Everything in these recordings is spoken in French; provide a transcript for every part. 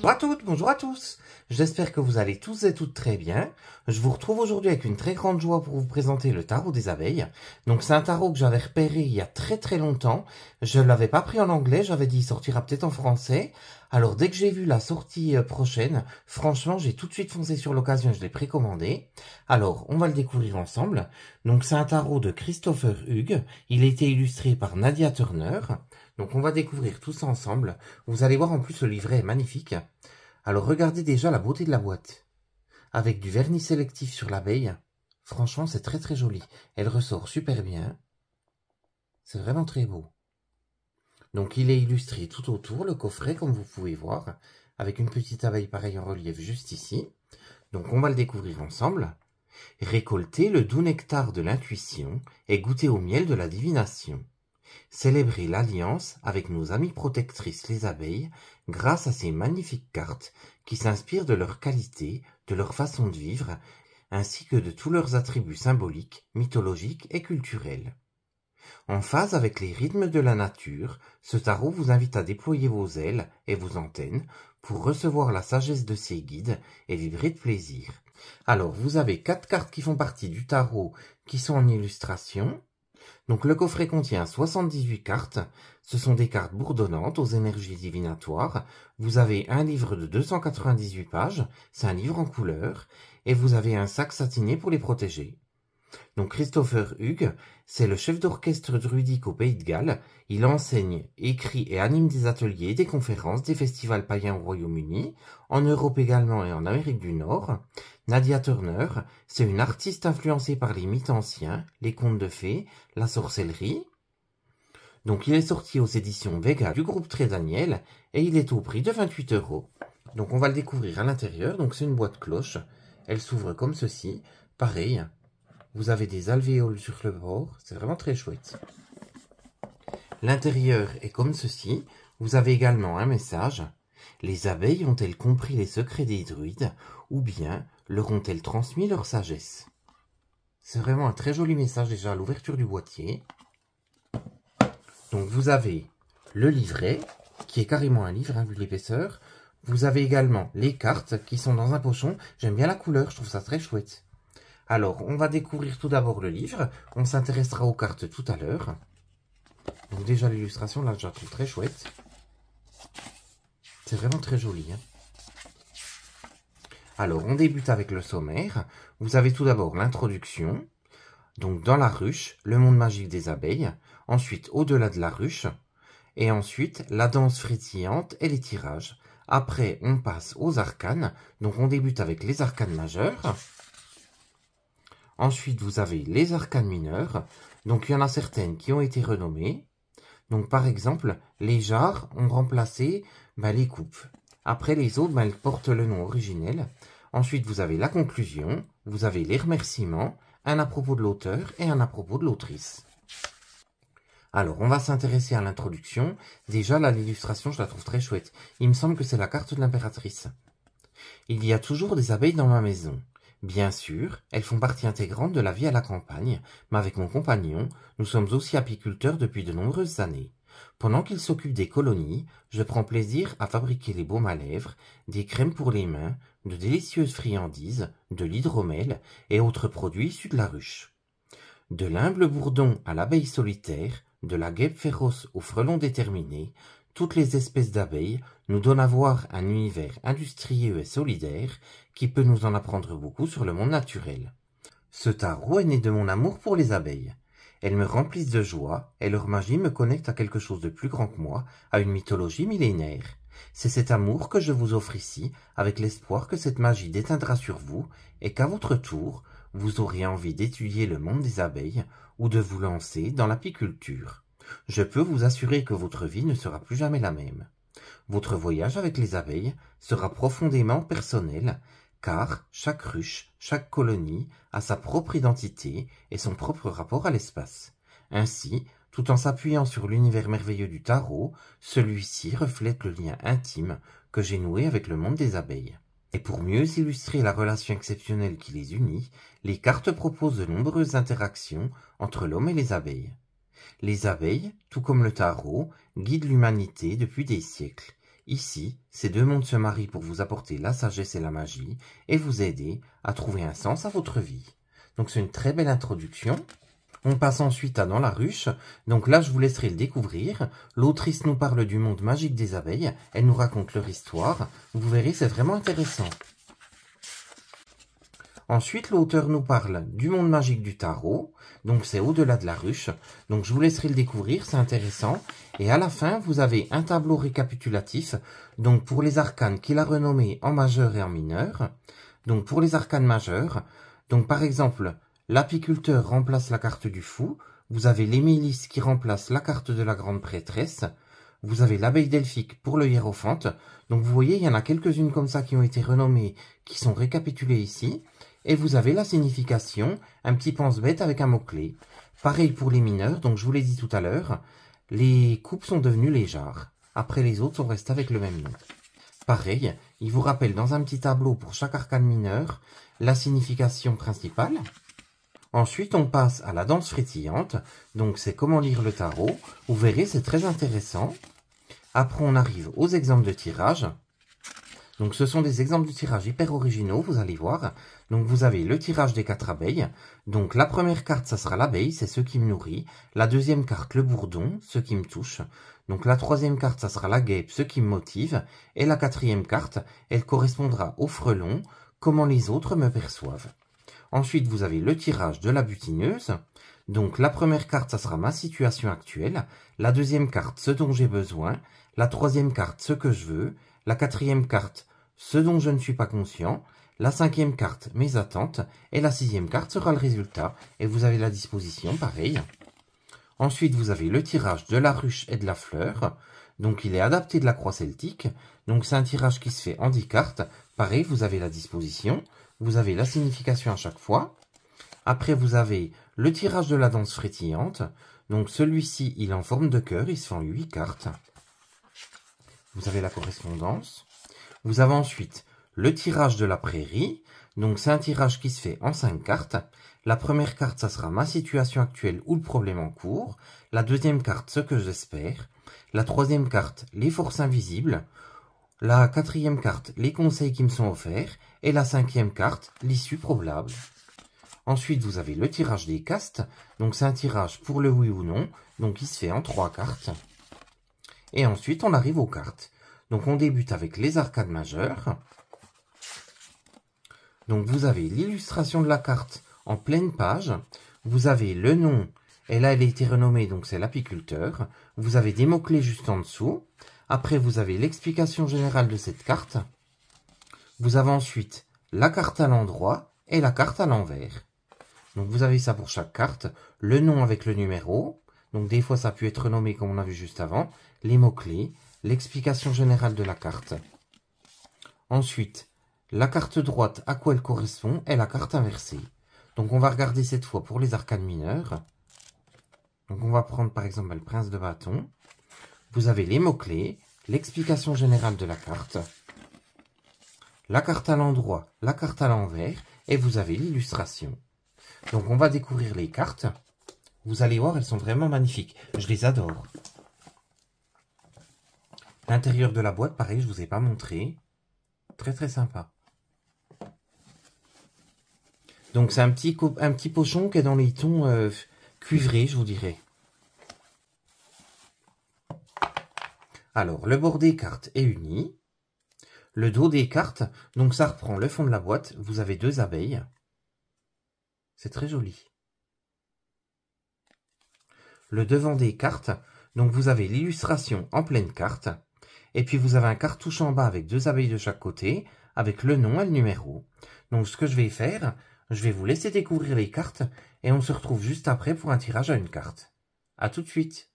Bonjour à toutes, bonjour à tous. J'espère que vous allez tous et toutes très bien. Je vous retrouve aujourd'hui avec une très grande joie pour vous présenter le tarot des abeilles. Donc c'est un tarot que j'avais repéré il y a très longtemps. Je ne l'avais pas pris en anglais, j'avais dit il sortira peut-être en français. Alors dès que j'ai vu la sortie prochaine, franchement j'ai tout de suite foncé sur l'occasion, je l'ai précommandé. Alors on va le découvrir ensemble. Donc c'est un tarot de Christopher Hughes. Il a été illustré par Nadia Turner. Donc on va découvrir tout ça ensemble. Vous allez voir en plus le livret est magnifique. Alors regardez déjà la beauté de la boîte. Avec du vernis sélectif sur l'abeille. Franchement c'est très joli. Elle ressort super bien. C'est vraiment très beau. Donc il est illustré tout autour, le coffret comme vous pouvez voir. Avec une petite abeille pareille en relief juste ici. Donc on va le découvrir ensemble. Récolter le doux nectar de l'intuition et goûter au miel de la divination. Célébrer l'alliance avec nos amies protectrices les abeilles grâce à ces magnifiques cartes qui s'inspirent de leur qualité, de leur façon de vivre, ainsi que de tous leurs attributs symboliques, mythologiques et culturels. En phase avec les rythmes de la nature, ce tarot vous invite à déployer vos ailes et vos antennes pour recevoir la sagesse de ses guides et vibrer de plaisir. Alors, vous avez 4 cartes qui font partie du tarot qui sont en illustration. Donc le coffret contient 78 cartes, ce sont des cartes bourdonnantes aux énergies divinatoires. Vous avez un livre de 298 pages, c'est un livre en couleur, et vous avez un sac satiné pour les protéger. Donc Christopher Hughes, c'est le chef d'orchestre druidique au Pays de Galles. Il enseigne, écrit et anime des ateliers, des conférences, des festivals païens au Royaume-Uni, en Europe également et en Amérique du Nord. Nadia Turner, c'est une artiste influencée par les mythes anciens, les contes de fées, la sorcellerie. Donc il est sorti aux éditions Vega du groupe Très Daniel et il est au prix de 28 €. Donc on va le découvrir à l'intérieur. Donc c'est une boîte cloche. Elle s'ouvre comme ceci. Pareil. Vous avez des alvéoles sur le bord, c'est vraiment très chouette. L'intérieur est comme ceci. Vous avez également un message. Les abeilles ont-elles compris les secrets des druides ou bien leur ont-elles transmis leur sagesse? C'est vraiment un très joli message déjà à l'ouverture du boîtier. Donc vous avez le livret, qui est carrément un livre, hein, vu l'épaisseur. Vous avez également les cartes qui sont dans un pochon. J'aime bien la couleur, je trouve ça très chouette. Alors, on va découvrir tout d'abord le livre. On s'intéressera aux cartes tout à l'heure. Donc déjà, l'illustration, là, je la trouve très chouette. C'est vraiment très joli. Hein. Alors, on débute avec le sommaire. Vous avez tout d'abord l'introduction. Donc, dans la ruche, le monde magique des abeilles. Ensuite, au-delà de la ruche. Et ensuite, la danse frétillante et les tirages. Après, on passe aux arcanes. Donc, on débute avec les arcanes majeures. Ensuite, vous avez les arcanes mineures. Donc, il y en a certaines qui ont été renommées. Donc, par exemple, les jarres ont remplacé les coupes. Après, les autres, elles portent le nom originel. Ensuite, vous avez la conclusion. Vous avez les remerciements. Un à propos de l'auteur et un à propos de l'autrice. Alors, on va s'intéresser à l'introduction. Déjà, là, l'illustration, je la trouve très chouette. Il me semble que c'est la carte de l'impératrice. Il y a toujours des abeilles dans ma maison. Bien sûr, elles font partie intégrante de la vie à la campagne, mais avec mon compagnon, nous sommes aussi apiculteurs depuis de nombreuses années. Pendant qu'il s'occupe des colonies, je prends plaisir à fabriquer les baumes à lèvres, des crèmes pour les mains, de délicieuses friandises, de l'hydromel et autres produits issus de la ruche. De l'humble bourdon à l'abeille solitaire, de la guêpe féroce au frelon déterminé, toutes les espèces d'abeilles nous donnent à voir un univers industrieux et solidaire qui peut nous en apprendre beaucoup sur le monde naturel. Ce tarot est né de mon amour pour les abeilles. Elles me remplissent de joie et leur magie me connecte à quelque chose de plus grand que moi, à une mythologie millénaire. C'est cet amour que je vous offre ici, avec l'espoir que cette magie déteindra sur vous et qu'à votre tour, vous aurez envie d'étudier le monde des abeilles ou de vous lancer dans l'apiculture. Je peux vous assurer que votre vie ne sera plus jamais la même. Votre voyage avec les abeilles sera profondément personnel, car chaque ruche, chaque colonie a sa propre identité et son propre rapport à l'espace. Ainsi, tout en s'appuyant sur l'univers merveilleux du tarot, celui-ci reflète le lien intime que j'ai noué avec le monde des abeilles. Et pour mieux illustrer la relation exceptionnelle qui les unit, les cartes proposent de nombreuses interactions entre l'homme et les abeilles. Les abeilles, tout comme le tarot, guident l'humanité depuis des siècles. Ici, ces deux mondes se marient pour vous apporter la sagesse et la magie et vous aider à trouver un sens à votre vie. Donc c'est une très belle introduction. On passe ensuite à Dans la ruche. Donc là, je vous laisserai le découvrir. L'autrice nous parle du monde magique des abeilles. Elle nous raconte leur histoire. Vous verrez, c'est vraiment intéressant. Ensuite, l'auteur nous parle du monde magique du tarot. Donc c'est au-delà de la ruche. Donc je vous laisserai le découvrir, c'est intéressant. Et à la fin, vous avez un tableau récapitulatif. Donc pour les arcanes qu'il a renommés en majeur et en mineur. Donc pour les arcanes majeurs, donc par exemple, l'apiculteur remplace la carte du fou. Vous avez les milices qui remplacent la carte de la grande prêtresse. Vous avez l'abeille delphique pour le hiérophante. Donc vous voyez, il y en a quelques-unes comme ça qui ont été renommées, qui sont récapitulées ici. Et vous avez la signification, un petit pense-bête avec un mot-clé. Pareil pour les mineurs, donc je vous l'ai dit tout à l'heure, les coupes sont devenues légendes. Après les autres sont restées avec le même nom. Pareil, il vous rappelle dans un petit tableau pour chaque arcane mineur, la signification principale. Ensuite, on passe à la danse frétillante, donc c'est comment lire le tarot. Vous verrez, c'est très intéressant. Après, on arrive aux exemples de tirage. Donc ce sont des exemples de tirage hyper originaux, vous allez voir. Donc vous avez le tirage des 4 abeilles. Donc la première carte, ça sera l'abeille, c'est ce qui me nourrit. La deuxième carte, le bourdon, ce qui me touche. Donc la troisième carte, ça sera la guêpe, ce qui me motive. Et la quatrième carte, elle correspondra au frelon, comment les autres me perçoivent. Ensuite, vous avez le tirage de la butineuse. Donc la première carte, ça sera ma situation actuelle. La deuxième carte, ce dont j'ai besoin. La troisième carte, ce que je veux. La quatrième carte, ce dont je ne suis pas conscient. La cinquième carte, mes attentes. Et la sixième carte sera le résultat. Et vous avez la disposition, pareil. Ensuite, vous avez le tirage de la ruche et de la fleur. Donc, il est adapté de la croix celtique. Donc, c'est un tirage qui se fait en 10 cartes. Pareil, vous avez la disposition. Vous avez la signification à chaque fois. Après, vous avez le tirage de la danse frétillante. Donc, celui-ci, il est en forme de cœur. Il se fait en 8 cartes. Vous avez la correspondance. Vous avez ensuite le tirage de la prairie. Donc, c'est un tirage qui se fait en 5 cartes. La première carte, ça sera ma situation actuelle ou le problème en cours. La deuxième carte, ce que j'espère. La troisième carte, les forces invisibles. La quatrième carte, les conseils qui me sont offerts. Et la cinquième carte, l'issue probable. Ensuite, vous avez le tirage des castes. Donc, c'est un tirage pour le oui ou non. Donc, il se fait en 3 cartes. Et ensuite, on arrive aux cartes. Donc, on débute avec les arcanes majeures. Donc, vous avez l'illustration de la carte en pleine page. Vous avez le nom. Et là, elle a été renommée, donc c'est l'apiculteur. Vous avez des mots-clés juste en dessous. Après, vous avez l'explication générale de cette carte. Vous avez ensuite la carte à l'endroit et la carte à l'envers. Donc, vous avez ça pour chaque carte. Le nom avec le numéro. Donc, des fois, ça peut être renommé comme on a vu juste avant. Les mots-clés. L'explication générale de la carte. Ensuite, la carte droite, à quoi elle correspond, et la carte inversée. Donc, on va regarder cette fois pour les arcanes mineurs. Donc, on va prendre par exemple le prince de bâton. Vous avez les mots-clés, l'explication générale de la carte, la carte à l'endroit, la carte à l'envers, et vous avez l'illustration. Donc, on va découvrir les cartes. Vous allez voir, elles sont vraiment magnifiques. Je les adore. L'intérieur de la boîte, pareil, je ne vous ai pas montré. Très très sympa. Donc c'est un petit pochon qui est dans les tons cuivrés, je vous dirais. Alors, le bord des cartes est uni. Le dos des cartes, donc ça reprend le fond de la boîte. Vous avez 2 abeilles. C'est très joli. Le devant des cartes, donc vous avez l'illustration en pleine carte. Et puis vous avez un cartouche en bas avec 2 abeilles de chaque côté, avec le nom et le numéro. Donc ce que je vais faire, je vais vous laisser découvrir les cartes, et on se retrouve juste après pour un tirage à une carte. A tout de suite.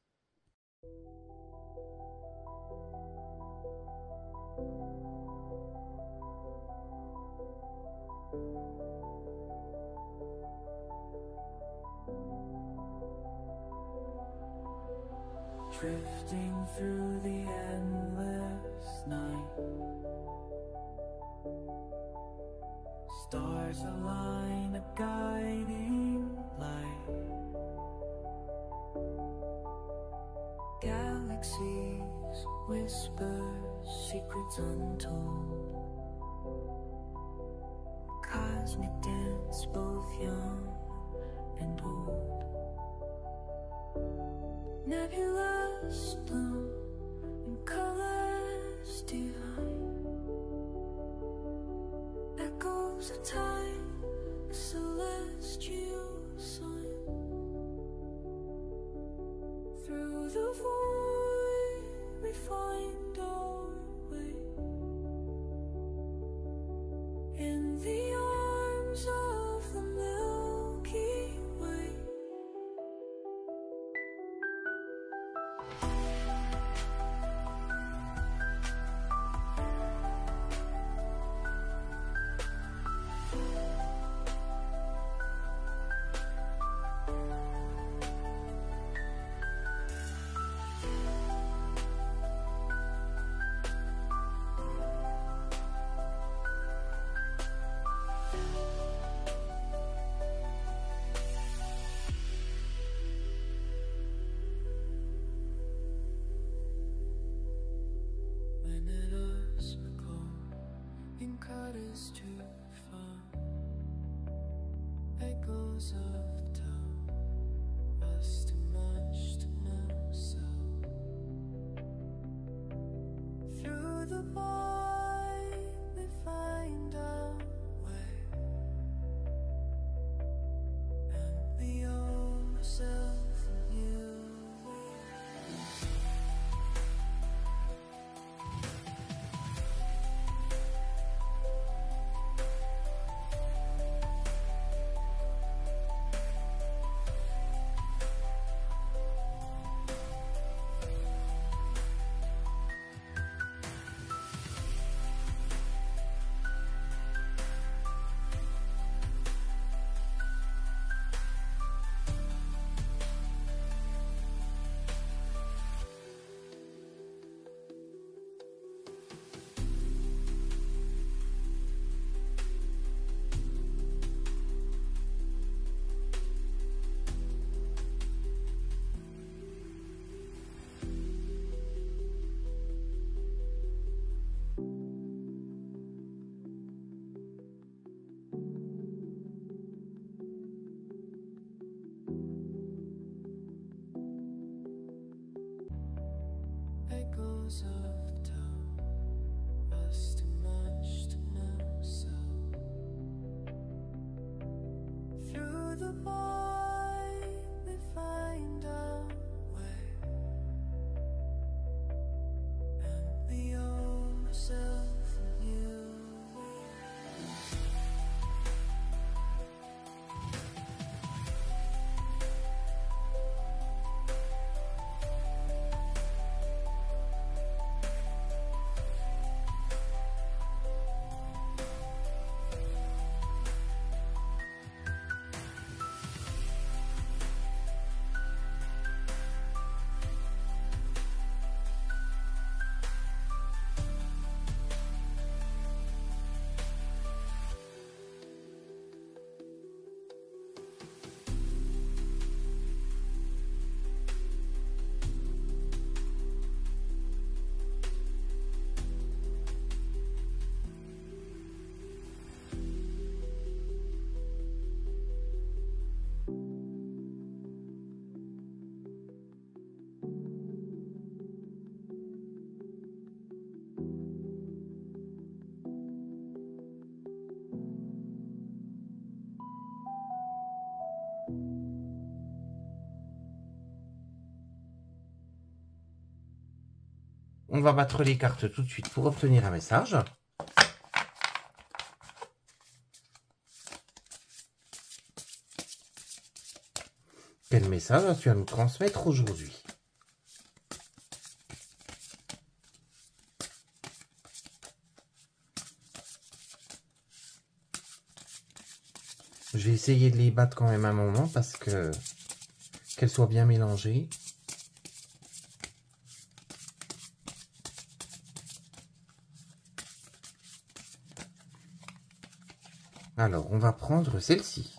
Drifting through the endless night, stars align a guiding light, galaxies, whispers secrets untold. Cosmic dance, both young and old. Nebulous bloom in colors divine. Echoes of time, a celestial sign. Through the void we find our way. In the arms of the Milky Way. Is too far. Echoes of time, us too much to know self. Through the void we find our way, and we owe ourselves a new way. Echoes of time, us too much to know self. Through the void we find our way, and we owe ourselves a new way. On va battre les cartes tout de suite pour obtenir un message. Quel message as-tu à nous transmettre aujourd'hui? Je vais essayer de les battre quand même un moment parce que qu'elles soient bien mélangées. Alors, on va prendre celle-ci.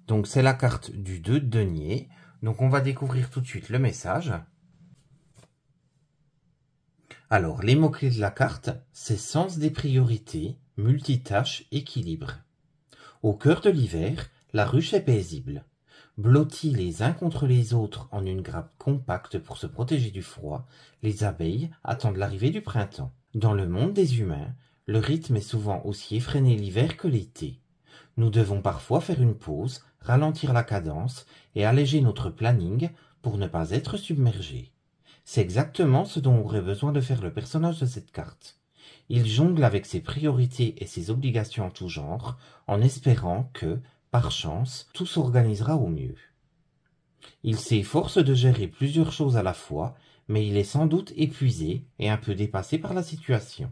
Donc, c'est la carte du 2 de denier. Donc, on va découvrir tout de suite le message. Alors, les mots-clés de la carte, c'est sens des priorités, multitâche, équilibre. Au cœur de l'hiver, la ruche est paisible. Blottis les uns contre les autres en une grappe compacte pour se protéger du froid, les abeilles attendent l'arrivée du printemps. Dans le monde des humains, le rythme est souvent aussi effréné l'hiver que l'été. Nous devons parfois faire une pause, ralentir la cadence et alléger notre planning pour ne pas être submergés. C'est exactement ce dont aurait besoin de faire le personnage de cette carte. Il jongle avec ses priorités et ses obligations en tout genre, en espérant que, par chance, tout s'organisera au mieux. Il s'efforce de gérer plusieurs choses à la fois, mais il est sans doute épuisé et un peu dépassé par la situation.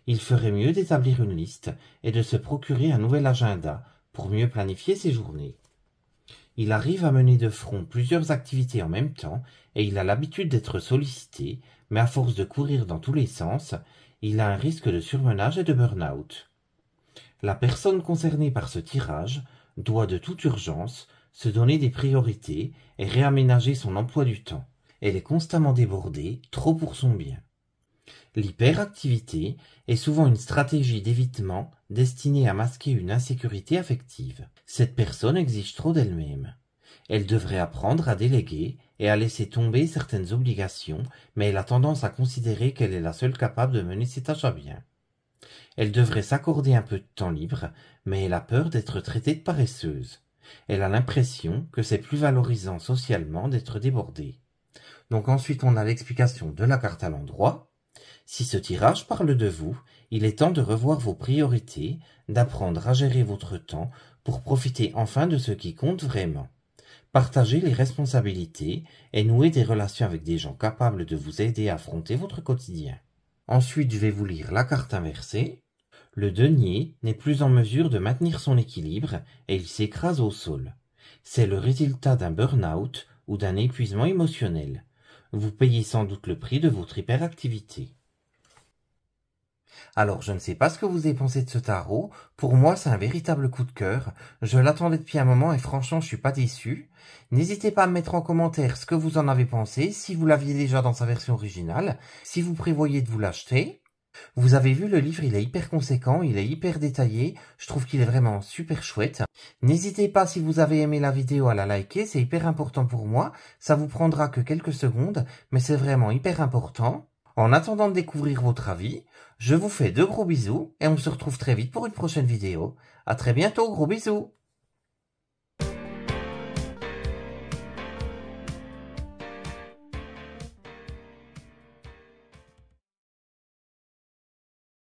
Il ferait mieux d'établir une liste et de se procurer un nouvel agenda pour mieux planifier ses journées. Il arrive à mener de front plusieurs activités en même temps et il a l'habitude d'être sollicité, mais à force de courir dans tous les sens, il a un risque de surmenage et de burn-out. La personne concernée par ce tirage doit de toute urgence se donner des priorités et réaménager son emploi du temps. Elle est constamment débordée, trop pour son bien. L'hyperactivité est souvent une stratégie d'évitement destinée à masquer une insécurité affective. Cette personne exige trop d'elle-même. Elle devrait apprendre à déléguer et à laisser tomber certaines obligations, mais elle a tendance à considérer qu'elle est la seule capable de mener ses tâches à bien. Elle devrait s'accorder un peu de temps libre, mais elle a peur d'être traitée de paresseuse. Elle a l'impression que c'est plus valorisant socialement d'être débordée. Donc ensuite on a l'explication de la carte à l'endroit. Si ce tirage parle de vous, il est temps de revoir vos priorités, d'apprendre à gérer votre temps pour profiter enfin de ce qui compte vraiment. Partager les responsabilités et nouer des relations avec des gens capables de vous aider à affronter votre quotidien. Ensuite, je vais vous lire la carte inversée. Le denier n'est plus en mesure de maintenir son équilibre et il s'écrase au sol. C'est le résultat d'un burn-out ou d'un épuisement émotionnel. Vous payez sans doute le prix de votre hyperactivité. Alors, je ne sais pas ce que vous avez pensé de ce tarot. Pour moi, c'est un véritable coup de cœur. Je l'attendais depuis un moment et franchement, je suis pas déçu. N'hésitez pas à me mettre en commentaire ce que vous en avez pensé, si vous l'aviez déjà dans sa version originale, si vous prévoyez de vous l'acheter. Vous avez vu, le livre, il est hyper conséquent, il est hyper détaillé. Je trouve qu'il est vraiment super chouette. N'hésitez pas, si vous avez aimé la vidéo, à la liker, c'est hyper important pour moi. Ça vous prendra que quelques secondes, mais c'est vraiment hyper important. En attendant de découvrir votre avis, je vous fais de gros bisous et on se retrouve très vite pour une prochaine vidéo. À très bientôt, gros bisous!